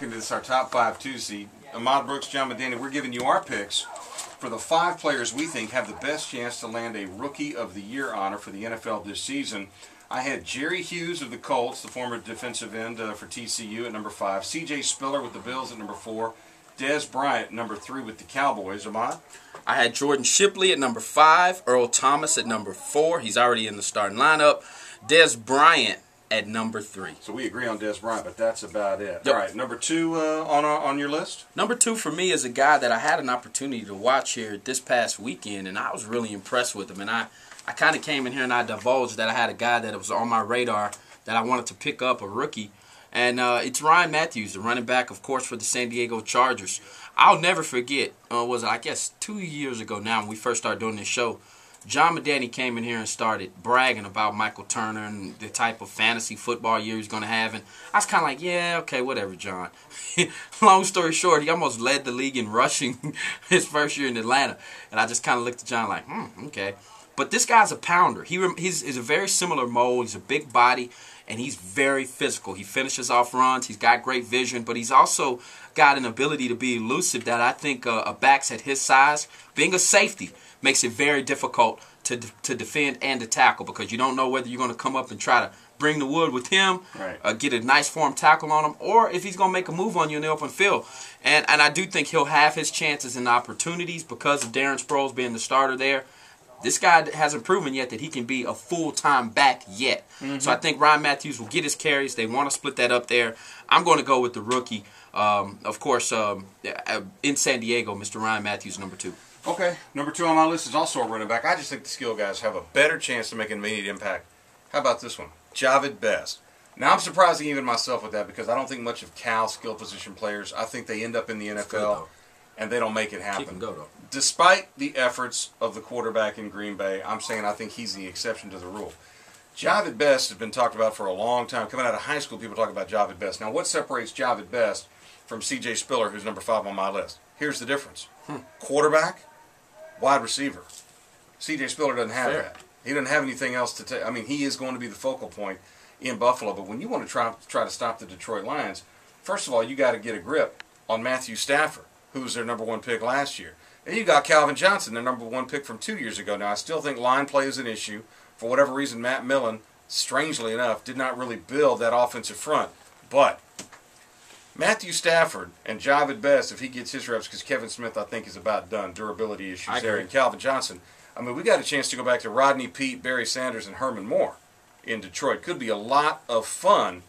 back into this, our top 5 Tuesday. Ahmad Brooks, John Medani, we're giving you our picks for the 5 players we think have the best chance to land a Rookie of the Year honor for the NFL this season. I had Jerry Hughes of the Colts, the former defensive end for TCU, at number 5. C.J. Spiller with the Bills at number 4. Des Bryant, number 3 with the Cowboys. Ahmad? I had Jordan Shipley at number 5. Earl Thomas at number 4. He's already in the starting lineup. Des Bryant at number 3. So we agree on Des Bryant, but that's about it. Yep. All right, number 2 on your list? Number 2 for me is a guy that I had an opportunity to watch here this past weekend, and I was really impressed with him. And I kind of came in here and I divulged that I had a guy that was on my radar that I wanted to pick up, a rookie. And it's Ryan Matthews, the running back, of course, for the San Diego Chargers. I'll never forget, I guess 2 years ago now when we first started doing this show, John Medani came in here and started bragging about Michael Turner and the type of fantasy football year he's going to have. And I was kind of like, yeah, okay, whatever, John. Long story short, he almost led the league in rushing his first year in Atlanta. And I just kind of looked at John like, okay. But this guy's a pounder. He's a very similar mold. He's a big body, and he's very physical. He finishes off runs. He's got great vision, but he's also got an ability to be elusive that I think a back's at his size, being a safety, makes it very difficult to defend and to tackle because you don't know whether you're going to come up and try to bring the wood with him, right, get a nice form tackle on him, or if he's going to make a move on you in the open field. And I do think he'll have his chances and opportunities because of Darren Sproles being the starter there. This guy hasn't proven yet that he can be a full-time back yet. So I think Ryan Matthews will get his carries. They want to split that up there. I'm going to go with the rookie, of course, in San Diego, Mr. Ryan Matthews, number 2. Okay, number 2 on my list is also a running back. I just think the skill guys have a better chance to make an immediate impact. How about this one? Javid Best. Now, I'm surprising even myself with that because I don't think much of Cal's skill position players. I think they end up in the NFL and they don't make it happen. Despite the efforts of the quarterback in Green Bay, I'm saying I think he's the exception to the rule. Javid Best has been talked about for a long time. Coming out of high school, people talk about Javid Best. Now, what separates Javid Best from C.J. Spiller, who's number 5 on my list? Here's the difference. Quarterback, wide receiver. C.J. Spiller doesn't have that. He doesn't have anything else to take. I mean, he is going to be the focal point in Buffalo. But when you want to try to stop the Detroit Lions, first of all, you got to get a grip on Matthew Stafford, who was their number 1 pick last year. And you got Calvin Johnson, their number 1 pick from 2 years ago. Now, I still think line play is an issue. For whatever reason, Matt Millen, strangely enough, did not really build that offensive front. But Matthew Stafford and Javid Best, if he gets his reps, because Kevin Smith, I think, is about done. Durability issues there. And Calvin Johnson, I mean, we got a chance to go back to Rodney Peete, Barry Sanders, and Herman Moore in Detroit. Could be a lot of fun.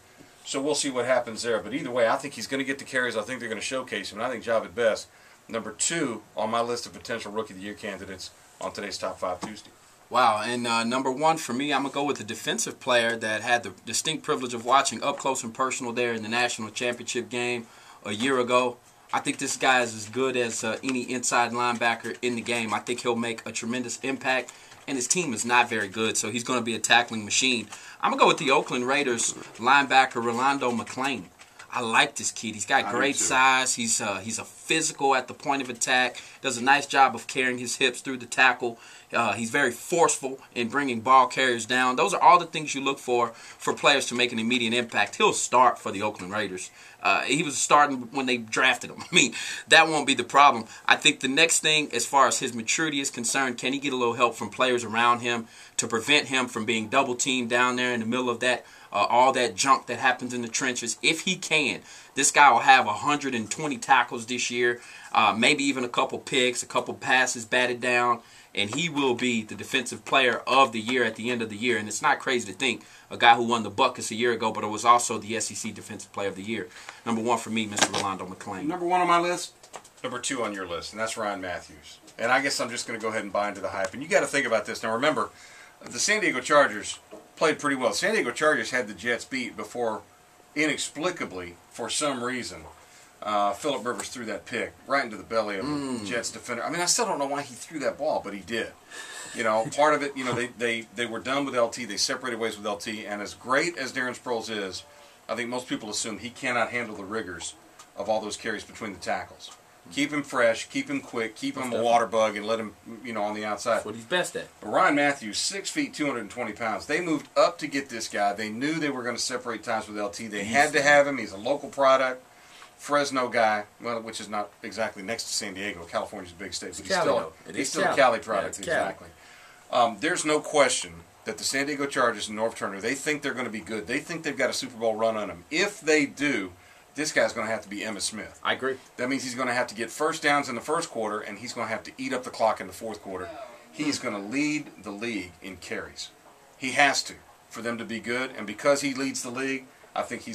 So we'll see what happens there. But either way, I think he's going to get the carries. I think they're going to showcase him. And I think Javid Best, number 2 on my list of potential Rookie of the Year candidates on today's Top 5 Tuesday. Wow, and number 1 for me, I'm going to go with the defensive player that had the distinct privilege of watching up close and personal there in the national championship game a year ago. I think this guy is as good as any inside linebacker in the game. I think he'll make a tremendous impact, and his team is not very good, so he's going to be a tackling machine. I'm going to go with the Oakland Raiders linebacker Rolando McClain. I like this kid. He's got great size. He's a physical at the point of attack. Does a nice job of carrying his hips through the tackle. He's very forceful in bringing ball carriers down. Those are all the things you look for players to make an immediate impact. He'll start for the Oakland Raiders. He was starting when they drafted him. I mean, that won't be the problem. I think the next thing, as far as his maturity is concerned, can he get a little help from players around him to prevent him from being double-teamed down there in the middle of that, all that junk that happens in the trenches? If he can, this guy will have 120 tackles this year, maybe even a couple picks, a couple passes batted down, and he will be the defensive player of the year at the end of the year. And it's not crazy to think a guy who won the Buckets a year ago, but it was also the SEC Defensive Player of the Year. Number 1 for me, Mr. Rolando McClain. Number 1 on my list, number 2 on your list, and that's Ryan Matthews. And I guess I'm just going to go ahead and buy into the hype. And you got to think about this. Now remember, the San Diego Chargers played pretty well. San Diego Chargers had the Jets beat before, inexplicably, for some reason, Phillip Rivers threw that pick right into the belly of the Jets defender. I mean, I still don't know why he threw that ball, but he did. You know, part of it, you know, they were done with LT. They separated ways with LT. And as great as Darren Sproles is, I think most people assume he cannot handle the rigors of all those carries between the tackles. Keep him fresh, keep him quick, keep him a water bug, and let him, you know, on the outside. That's what he's best at. But Ryan Matthews, 6 feet, 220 pounds. They moved up to get this guy. They knew they were going to separate times with LT. They had to have him. He's a local product. Fresno guy, well, which is not exactly next to San Diego. California's a big state, but he's still a Cali product. Yeah, exactly. There's no question that the San Diego Chargers and Norv Turner, they think they're going to be good. They think they've got a Super Bowl run on them. If they do, this guy's going to have to be Emmitt Smith. I agree. That means he's going to have to get first downs in the first quarter, and he's going to have to eat up the clock in the fourth quarter. He's going to lead the league in carries. He has to for them to be good, and because he leads the league, I think he's